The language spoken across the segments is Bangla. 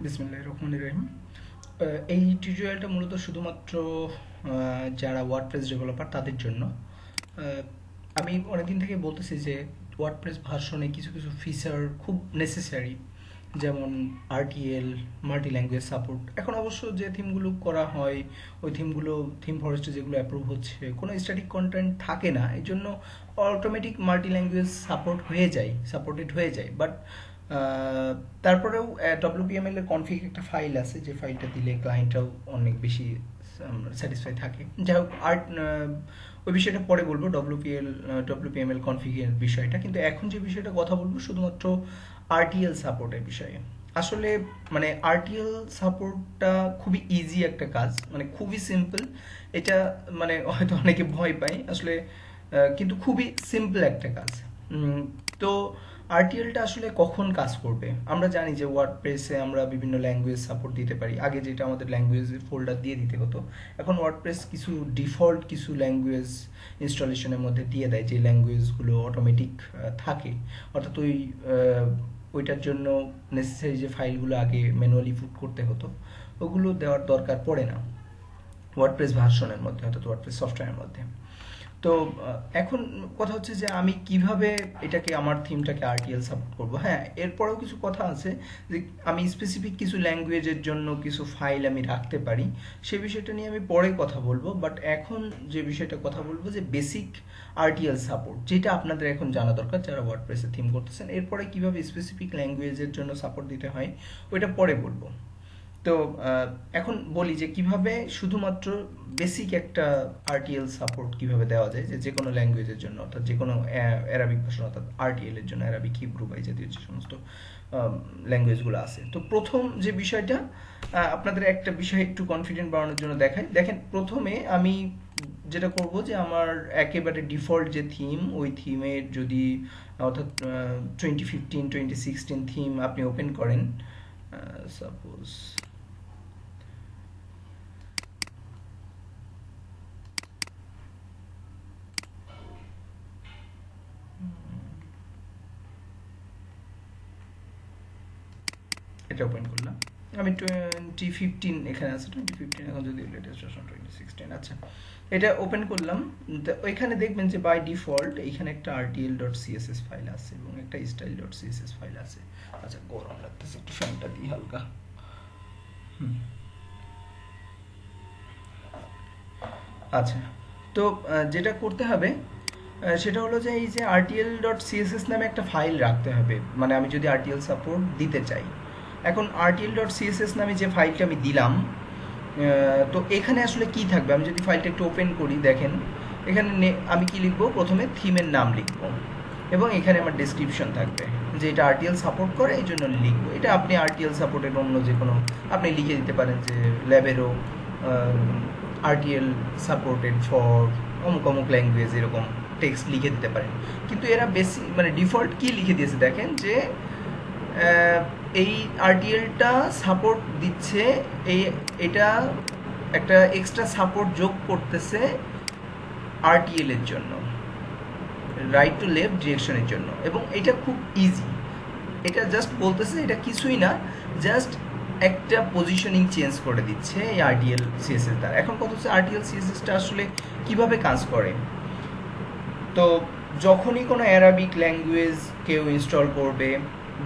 বিসমিল্লাহির রহমানির রহিম। এই টিউটোরিয়ালটা মূলত শুধুমাত্র যারা ওয়ার্ডপ্রেস ডেভেলপার তাদের জন্য। আমি অনেকদিন থেকে বলতেছি যে ওয়ার্ডপ্রেস ভার্সনে কিছু কিছু ফিচার খুব নেসেসারি, যেমন আরটিএল, মাল্টি ল্যাঙ্গুয়েজ সাপোর্ট। এখন অবশ্য যে থিমগুলো করা হয় ওই থিমগুলো, থিম ফরেস্টে যেগুলো অ্যাপ্রুভ হচ্ছে, কোনো স্ট্যাটিক কন্টেন্ট থাকে না, এই জন্য অটোমেটিক মাল্টি ল্যাঙ্গুয়েজ সাপোর্টেড হয়ে যায়। বাট তারপরেও ডব্লিউপিএমএল এর কনফিগ একটা ফাইল আছে, যে ফাইলটা দিলে ক্লায়েন্টরাও অনেক বেশি স্যাটিসফাই থাকে। যাই হোক, ওই বিষয়টা পরে বলবো, ডব্লিউপিএমএল কনফিগের বিষয়টা। কিন্তু এখন যে বিষয়টা কথা বলবো শুধুমাত্র আরটিএল সাপোর্টের বিষয়ে। আসলে মানে আরটিএল সাপোর্টটা খুবই ইজি একটা কাজ, মানে খুবই সিম্পল। এটা মানে হয়তো অনেকে ভয় পায় আসলে, কিন্তু খুবই সিম্পল একটা কাজ। তো আরটিএলটা আসলে কখন কাজ করবে? আমরা জানি যে ওয়ার্ডপ্রেসে আমরা বিভিন্ন ল্যাঙ্গুয়েজ সাপোর্ট দিতে পারি। আগে যেটা আমাদের ল্যাঙ্গুয়েজের ফোল্ডার দিয়ে দিতে হতো, এখন ওয়ার্ডপ্রেস কিছু ডিফল্ট কিছু ল্যাঙ্গুয়েজ ইনস্টলেশনের মধ্যে দিয়ে দেয়, যে ল্যাঙ্গুয়েজগুলো অটোমেটিক থাকে। অর্থাৎ ওইটার জন্য নেসেসারি যে ফাইলগুলো আগে ম্যানুয়ালি পুট করতে হতো, ওগুলো দেওয়ার দরকার পড়ে না ওয়ার্ডপ্রেস ভার্সনের মধ্যে, অর্থাৎ ওয়ার্ডপ্রেস সফটওয়্যারের মধ্যে। তো এখন কথা হচ্ছে যে আমি কিভাবে এটাকে, আমার থিমটাকে আরটিএল সাপোর্ট করব। হ্যাঁ, এরপরেও কিছু কথা আছে যে আমি স্পেসিফিক কিছু ল্যাঙ্গুয়েজের জন্য কিছু ফাইল আমি রাখতে পারি, সে বিষয়টা নিয়ে আমি পরে কথা বলবো। বাট এখন যে বিষয়টা কথা বলবো যে বেসিক আরটিএল সাপোর্ট, যেটা আপনাদের এখন জানা দরকার যারা ওয়ার্ডপ্রেসে থিম করতেছেন। এরপরে কিভাবে স্পেসিফিক ল্যাঙ্গুয়েজের জন্য সাপোর্ট দিতে হয় ওইটা পরে বলবো। তো এখন বলি যে কিভাবে শুধুমাত্র বেসিক একটা আরটিএল সাপোর্ট কিভাবে দেওয়া যায়, যে কোনো ল্যাঙ্গুয়েজের জন্য, অর্থাৎ যে কোনো অ্যারাবিক ভাষা, অর্থাৎ আরটিএল এর জন্য, অ্যারাবিক, হিব্রু বা এই জাতীয় যে সমস্ত ল্যাঙ্গুয়েজগুলো আছে। তো প্রথম যে বিষয়টা, আপনাদের একটা বিষয় একটু কনফিডেন্ট বাড়ানোর জন্য দেখাই। দেখেন, প্রথমে আমি যেটা করব যে আমার একেবারে ডিফল্ট যে থিম, ওই থিমের যদি, অর্থাৎ 2015 2016 থিম আপনি ওপেন করেন, সাপোজ এটা ওপেন করলাম। আমি 2015 এখানে আছে, 2015 এখন যদি লেটেস্ট ভার্সন 2016। আচ্ছা, এটা ওপেন করলাম। তো ওইখানে দেখবেন যে বাই ডিফল্ট এইখানে একটা rtl.css ফাইল আছে এবং একটা style.css ফাইল আছে। আচ্ছা, গরম লাগতেছে, একটু ফ্যানটা দিই হালকা। আচ্ছা, তো যেটা করতে হবে সেটা হলো যে এই যে rtl.css নামে একটা ফাইল রাখতে হবে, মানে আমি যদি rtl সাপোর্ট দিতে চাই। এখন rtl.css নামে যে ফাইলটা আমি দিলাম, তো এখানে আসলে কি থাকবে, আমি যদি ফাইলটা একটু ওপেন করি, দেখেন এখানে আমি কি লিখবো, প্রথমে থিমের নাম লিখবো এবং এখানে আমার ডেসক্রিপশন থাকবে যে এটা আরটিএল সাপোর্ট করে, এই জন্য লিখবো। এটা আপনি আরটিএল সাপোর্টের অন্য যে কোনো আপনি লিখে দিতে পারেন, যে ল্যাবেরও আরটিএল সাপোর্টেড ফর অমুক অমুক ল্যাঙ্গুয়েজ, এরকম টেক্সট লিখে দিতে পারেন। কিন্তু এরা বেশি মানে ডিফল্ট কি লিখে দিয়েছে দেখেন, যে এই আরটিএলটা সাপোর্ট দিচ্ছে, এটা একটা এক্সট্রা সাপোর্ট যোগ করতেছে আরটিএল এর জন্য, রাইট টু লেফট ডিরেকশনের জন্য। এবং এটা খুব ইজি, এটা জাস্ট বলতেছে এটা কিছুই না, জাস্ট একটা পজিশনিং চেঞ্জ করে দিচ্ছে এই আরটিএল সিএসএস দ্বারা। এখন কথা হচ্ছে আরটিএল সিএসএসটা আসলে কিভাবে কাজ করে। তো যখনই কোনো অ্যারাবিক ল্যাঙ্গুয়েজ কেউ ইনস্টল করবে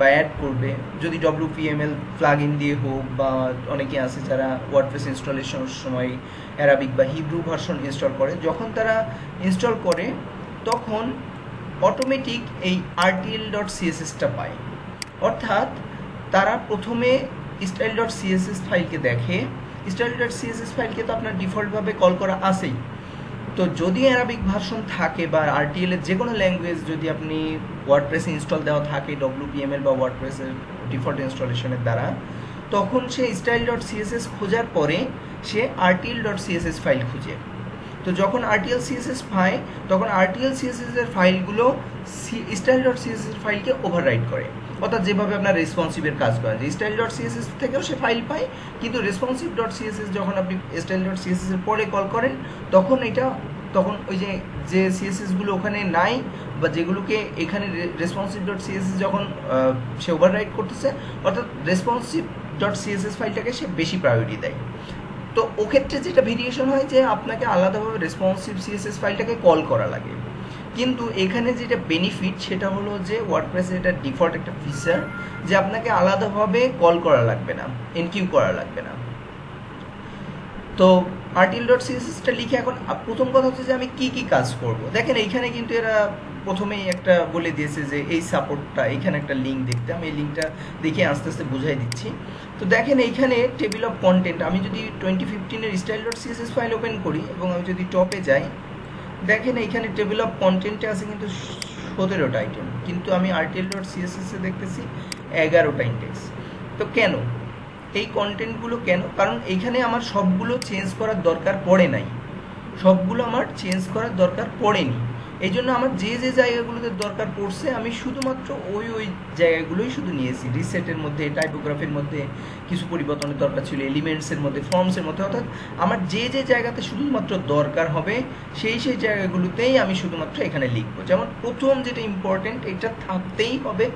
বা অ্যাড করবে, যদি ডব্লিউপিএমএল প্লাগইন দিয়ে হোক, বা অনেকে আছে যারা ওয়ার্ডপ্রেস ইনস্টলেশনের সময় অ্যারাবিক বা হিব্রু ভার্সন ইনস্টল করে, যখন তারা ইনস্টল করে তখন অটোমেটিক এই rtl.cssটা পায়। অর্থাৎ তারা প্রথমে style.css ফাইলকে দেখে, style.css ফাইলকে তো আপনার ডিফল্টভাবে কল করা আছেই। তো যদি অ্যারাবিক ভার্সন থাকে বা আরটিএল এর যে কোনো ল্যাঙ্গুয়েজ যদি আপনি ওয়ার্ডপ্রেসে ইনস্টল দেওয়া থাকে ডব্লিউপিএমএল বা ওয়ার্ডপ্রেসের ডিফল্ট ইনস্টলেশনের দ্বারা, তখন সে style.css খোঁজার পরে সে rtl.css ফাইল খুঁজে। তো যখন আরটিএল সিএসএস পায়, তখন আরটিএল সিএসএস এর ফাইলগুলো style.css এর ফাইলকে ওভাররাইট করে। অর্থাৎ যেভাবে আপনার রেসপন্সিভের কাজ করেন, যে style.css থেকেও সে ফাইল পায়, কিন্তু responsive.css যখন আপনি style.css এর পরে কল করেন, তখন তখন ওই যে সিএসএস গুলো ওখানে নাই, বা যেগুলোকে এখানে responsive.css যখন সে ওভাররাইট করতেছে, অর্থাৎ responsive ডট সিএসএস ফাইলটাকে সে বেশি প্রায়োরিটি দেয়। তো ওক্ষেত্রে যেটা ভেরিয়েশন হয় যে আপনাকে আলাদাভাবে রেসপন্সিভ সিএসএস ফাইলটাকে কল করা লাগে। কিন্তু এখানে যেটা বেনিফিট সেটা হলো যে ওয়ার্ডপ্রেসের এটা ডিফল্ট একটা ফিচার যে আপনাকে আলাদাভাবে কল করা লাগবে না, এনকিউ করা লাগবে না। তো RTL.css-টা লিখে এখন প্রথম কথা হচ্ছে যে আমি কি কি কাজ করব। দেখেন এইখানে কিন্তু এরা প্রথমেই একটা বলে দিয়েছে যে এই সাপোর্টটা, এইখানে একটা লিঙ্ক দেখতে, আমি এই লিঙ্কটা দেখে আস্তে আস্তে বুঝাই দিচ্ছি। তো দেখেন এইখানে টেবিল অফ কন্টেন্ট, আমি যদি 2015-এর style.css ফাইল ওপেন করি এবং আমি যদি টপে যাই, দেখেন এইখানে টেবিল অফ কন্টেন্টে আছে কিন্তু 17টা আইটেম, কিন্তু আমি RTL.css-এ দেখতেছি 11টা ইন্ডেক্স। তো কেন এই কন্টেন্টগুলো কেন? কারণ এইখানে আমার সবগুলো চেঞ্জ করার দরকার পড়ে নাই, সবগুলো আমার চেঞ্জ করার দরকার পড়েনি। এই জন্য আমার যে যে জায়গাগুলোতে দরকার পড়ছে আমি শুধুমাত্র ওই জায়গাগুলোই শুধু নিয়েছি। রিসেটের মধ্যে, টাইপোগ্রাফির মধ্যে কিছু পরিবর্তনের দরকার ছিল, এলিমেন্টসের মধ্যে, ফর্মসের মধ্যে, অর্থাৎ আমার যে যে জায়গাতে শুধুমাত্র দরকার হবে সেই জায়গাগুলোতেই আমি শুধুমাত্র এখানে লিখবো। যেমন প্রথম যেটা ইম্পর্টেন্ট, এটা থাকতেই হবে,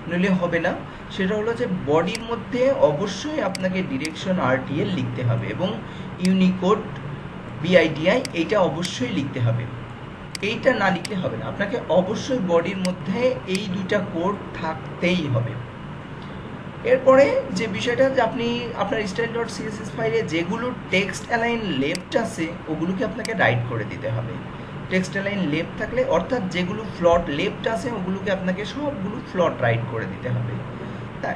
নইলে হবে না, সেটা হলো যে বডির মধ্যে অবশ্যই আপনাকে ডিরেকশন RTL লিখতে হবে এবং ইউনিকোড BIDI এইটা অবশ্যই লিখতে হবে। এইটা না লিখলে হবে না, আপনাকে অবশ্যই বডির মধ্যে এই দুইটা কোড থাকতেই হবে। এরপরে যে বিষয়টা যে আপনি আপনার style.css ফাইলে যেগুলো টেক্সট অ্যালাইন লেফট আছে ওগুলোকে আপনাকে রাইট করে দিতে হবে। টেক্সট অ্যালাইন লেফট থাকলে, অর্থাৎ যেগুলো ফ্লট লেফট আছে ওগুলোকে আপনাকে সবগুলো ফ্লট রাইট করে দিতে হবে। তাই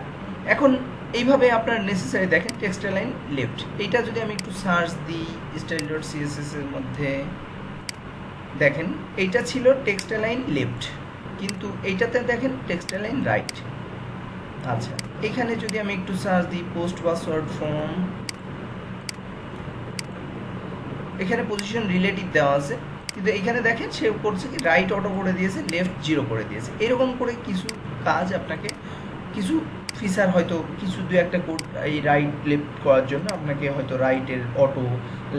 এখন এইভাবে আপনার নেসেসারি, দেখেন টেক্সট অ্যালাইন লেফট, এইটা যদি আমি একটু সার্চ দিই style.css এর মধ্যে, দেখেন এইটা ছিল টেক্সট অ্যালাইন লেফট, কিন্তু এইটাতে দেখেন টেক্সট অ্যালাইন রাইট। আচ্ছা, এখানে যদি আমি একটু সার্চ দিই পোস্ট পাসওয়ার্ড ফর্ম, এখানে পজিশন রিলেটিভ দেওয়া আছে, কিন্তু এখানে দেখেন সে করছে কি রাইট অটো করে দিয়েছে, লেফট 0 করে দিয়েছে। এরকম করে কিছু কাজ আপনাকে, কিছু ফিচার হয়তো কিছু দু একটা কোড এই রাইট লেফট করার জন্য আপনাকে হয়তো রাইটের অটো,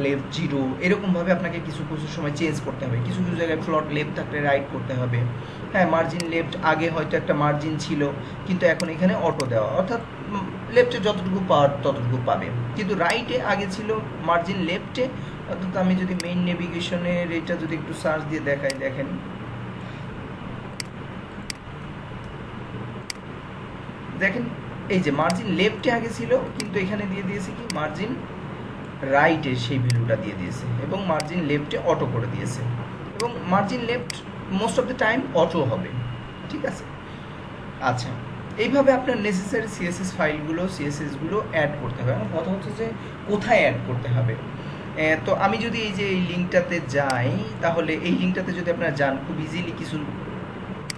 লেফট 0 এরকমভাবে আপনাকে কিছু কিছু সময় চেঞ্জ করতে হবে। কিছু কিছু জায়গায় ফ্লট লেফট থাকলে রাইট করতে হবে। হ্যাঁ, মার্জিন লেফট, আগে হয়তো একটা মার্জিন ছিল কিন্তু এখন এখানে অটো দেওয়া, অর্থাৎ লেফটে যতটুকু পাওয়ার ততটুকু পাবে, কিন্তু রাইটে আগে ছিল মার্জিন লেফটে। অর্থাৎ আমি যদি মেইন নেভিগেশনের এটা যদি একটু সার্চ দিয়ে দেখাই, দেখেন দেখেন এই যে মার্জিন লেফটে আগে ছিল কিন্তু এখানে দিয়ে দিয়েছে কি মার্জিন রাইটে সেই ভ্যালুটা দিয়ে দিয়েছে এবং মার্জিন লেফটে অটো করে দিয়েছে, এবং margin left most of the time auto হবে। ঠিক আছে, আচ্ছা এইভাবে আপনার নেসেসারি সিএসএস ফাইলগুলো, সিএসএসগুলো অ্যাড করতে হবে। আমার কথা হচ্ছে যে কোথায় অ্যাড করতে হবে। তো আমি যদি এই যে এই লিঙ্কটাতে যাই, তাহলে এই লিঙ্কটাতে যদি আপনারা যান, খুব ইজিলি কিছু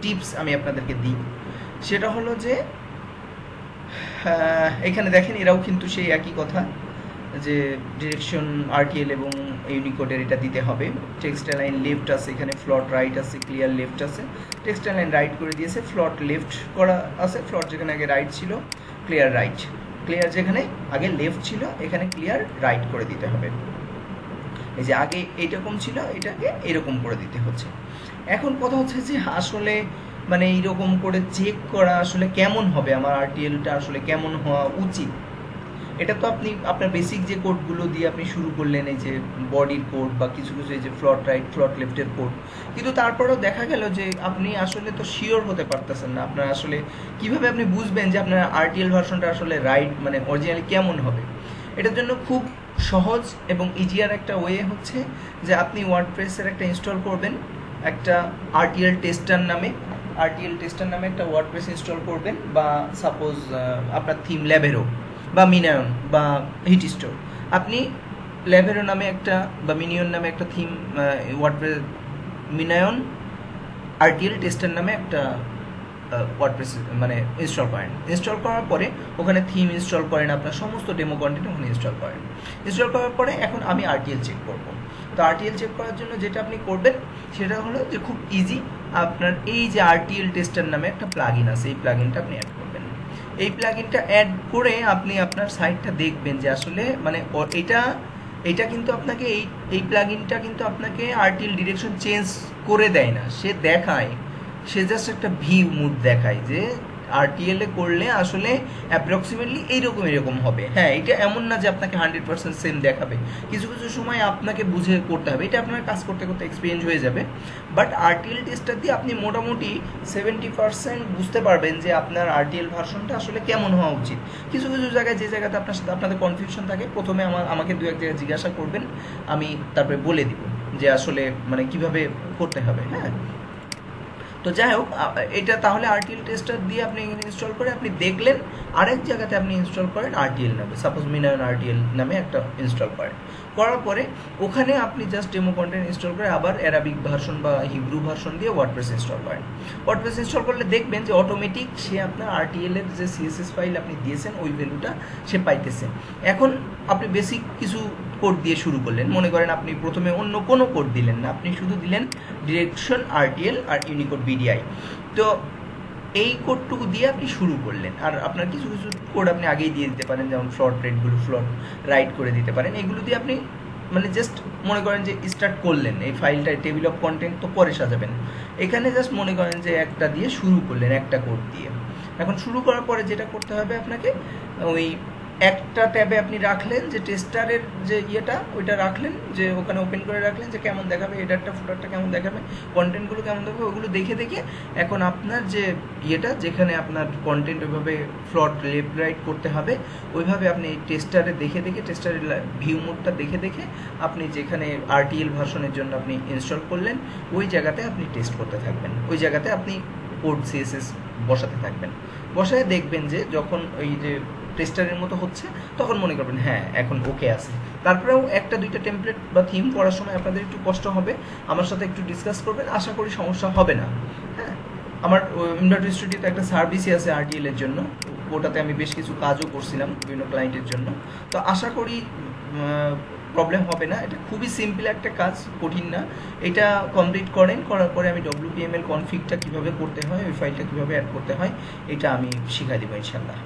টিপস আমি আপনাদেরকে দিই। সেটা হলো যে এখানে দেখেন এরাও কিন্তু সেই একই কথা যে ডিরেকশন RTL এবং ইউনিকোডের এটা দিতে হবে। টেক্সট অ্যালাইন লেফট আছে, এখানে ফ্লট রাইট আছে, ক্লিয়ার লেফট আছে। টেক্সট অ্যালাইন রাইট করে দিয়েছে, ফ্লট লেফট করা আছে, ফ্লট যেখানে আগে রাইট ছিল ক্লিয়ার রাইট, ক্লিয়ার যেখানে আগে লেফট ছিল এখানে ক্লিয়ার রাইট করে দিতে হবে। এই যে আগে এইরকম ছিল এটাকে এরকম করে দিতে হচ্ছে। এখন কথা হচ্ছে যে আসলে মানে এইরকম করে চেক করা আসলে কেমন হবে, আমার RTLটা আসলে কেমন হওয়া উচিত। এটা তো আপনি আপনার বেসিক যে কোডগুলো দিয়ে আপনি শুরু করলেন, এই যে বডির কোড বা কিছু কিছু এই যে ফ্লট রাইট ফ্লট লেফটের কোড, কিন্তু তারপরেও দেখা গেল যে আপনি আসলে তো শিওর হতে পারতেছেন না। আপনার আসলে কিভাবে আপনি বুঝবেন যে আপনার RTL ভার্সনটা আসলে রাইট মানে অরিজিনালি কেমন হবে। এটার জন্য খুব সহজ এবং ইজিয়ার একটা ওয়ে হচ্ছে যে আপনি ওয়ার্ডপ্রেসের একটা ইনস্টল করবেন, একটা RTL টেস্টার নামে একটা ওয়ার্ডপ্রেস ইনস্টল করবেন, বা সাপোজ আপনার থিম ল্যাভেরো বা মিনায়ন বা হিট স্টোর, আপনি ল্যাভেরো নামে একটা বা মিনিয়ন নামে একটা থিম, ওয়ার্ডপ্রেস মিনায়ন RTL টেস্টার নামে একটা ওয়ার্ডপ্রেস মানে ইনস্টল করেন। ইনস্টল করার পরে ওখানে থিম ইনস্টল করেন, আপনার সমস্ত ডেমো কন্টেন্ট ওখানে ইনস্টল করেন। ইনস্টল করার পরে এখন আমি RTL চেক করব। তো RTL চেক করার জন্য যেটা আপনি করবেন সেটা হলো যে খুব ইজি, আপনার এই যে RTL টেস্টার নামে একটা প্লাগইন আছে, এই প্লাগইনটা আপনি অ্যাড করবেন। এই প্লাগইনটা অ্যাড করে আপনি আপনার সাইটটা দেখবেন যে আসলে মানে এটা কিন্তু আপনাকে এই প্লাগইনটা কিন্তু আপনাকে RTL ডিরেকশন চেঞ্জ করে দেয় না, সে দেখায়, সে জাস্ট একটা ভিউ মুড দেখায় যে RTL এ করলে আসলে অ্যাপ্রক্সিমেটলি এরকম হবে। হ্যাঁ, এটা এমন না যে আপনাকে 100% সেম দেখাবে, কিছু কিছু সময় আপনাকে বুঝে করতে হবে, এটা আপনার কাজ করতে করতে এক্সপিরিয়েন্স হয়ে যাবে। বাট RTL টেস্টার দিয়ে আপনি মোটামুটি 70% বুঝতে পারবেন যে আপনার RTL ভার্সনটা আসলে কেমন হওয়া উচিত। কিছু কিছু জায়গায়, যে জায়গাতে আপনার সাথে আপনাদের কনফিউশন থাকে, প্রথমে আমাকে দু এক জায়গায় জিজ্ঞাসা করবেন, আমি তারপরে বলে দিব যে আসলে মানে কিভাবে করতে হবে। হ্যাঁ, তো যাই হোক, এটা তাহলে RTL টেস্টার দিয়ে আপনি ইনস্টল করে আপনি দেখলেন। আরেক জায়গাতে আপনি ইনস্টল করেন RTL নামে, সাপোজ মিনায়ন RTL নামে একটা ইনস্টল করেন, করার পরে ওখানে আপনি জাস্ট ডেমো কন্টেন্ট ইনস্টল করে আবার অ্যারাবিক ভার্সন বা হিব্রু ভার্সন দিয়ে ওয়ার্ডপ্রেস ইনস্টল করেন। ওয়ার্ডপ্রেস ইনস্টল করলে দেখবেন যে অটোমেটিক সে আপনার RTL এর যে CSS ফাইল আপনি দিয়েছেন ওই ভ্যালুটা সে পাইতেছে। এখন আপনি বেসিক কিছু কোড দিয়ে শুরু করলেন, মনে করেন আপনি প্রথমে অন্য কোনো কোড দিলেন না, আপনি শুধু দিলেন ডিরেকশন RTL আর ইউনিকোড BDI। তো এই কোডটুকু দিয়ে আপনি শুরু করলেন, আর আপনার কিছু কিছু কোড আপনি আগেই দিয়ে দিতে পারেন, যেমন ফ্লট রেটগুলো ফ্লট রাইট করে দিতে পারেন। এগুলো দিয়ে আপনি মানে জাস্ট মনে করেন যে স্টার্ট করলেন, এই ফাইলটা টেবিল অফ কন্টেন্ট তো পরে সাজাবেন, এখানে জাস্ট মনে করেন যে একটা দিয়ে শুরু করলেন, একটা কোড দিয়ে। এখন শুরু করার পরে যেটা করতে হবে আপনাকে, ওই একটা ট্যাবে আপনি রাখলেন যে টেস্টারের যে ইয়েটা ওইটা রাখলেন, যে ওখানে ওপেন করে রাখলেন যে কেমন দেখাবে, হেডারটা ফুটারটা কেমন দেখাবে, কন্টেন্টগুলো কেমন দেখাবে, ওগুলো দেখে দেখে এখন আপনার যে ইয়েটা, যেখানে আপনার কন্টেন্ট ওইভাবে ফ্লট লেফট রাইট করতে হবে, ওইভাবে আপনি টেস্টারে দেখে দেখে, টেস্টারের ভিউ মোডটা দেখে দেখে আপনি যেখানে RTL ভার্সনের জন্য আপনি ইনস্টল করলেন ওই জায়গাতে আপনি টেস্ট করতে থাকবেন, ওই জায়গাতে আপনি কোড CSS বসাতে থাকবেন। বসায় দেখবেন যে যখন ওই যে টেস্টারের মতো হচ্ছে তখন মনে করবেন হ্যাঁ এখন ওকে আছে। তারপরেও একটা দুইটা টেমপ্লেট বা থিম করার সময় আপনাদের একটু কষ্ট হবে, আমার সাথে একটু ডিসকাস করবেন, আশা করি সমস্যা হবে না। হ্যাঁ, আমার ইনভার্টার স্টুডিওতে একটা সার্ভিসই আছে RTL এর জন্য, ওটাতে আমি বেশ কিছু কাজও করছিলাম বিভিন্ন ক্লায়েন্টের জন্য, তো আশা করি প্রবলেম হবে না। এটা খুবই সিম্পল একটা কাজ, কঠিন না। এটা কমপ্লিট করেন, করার পরে আমি WPML কনফিগটা কীভাবে করতে হয়, ওই ফাইলটা কীভাবে অ্যাড করতে হয়, এটা আমি শিখাই দেবো ইনশাল্লাহ।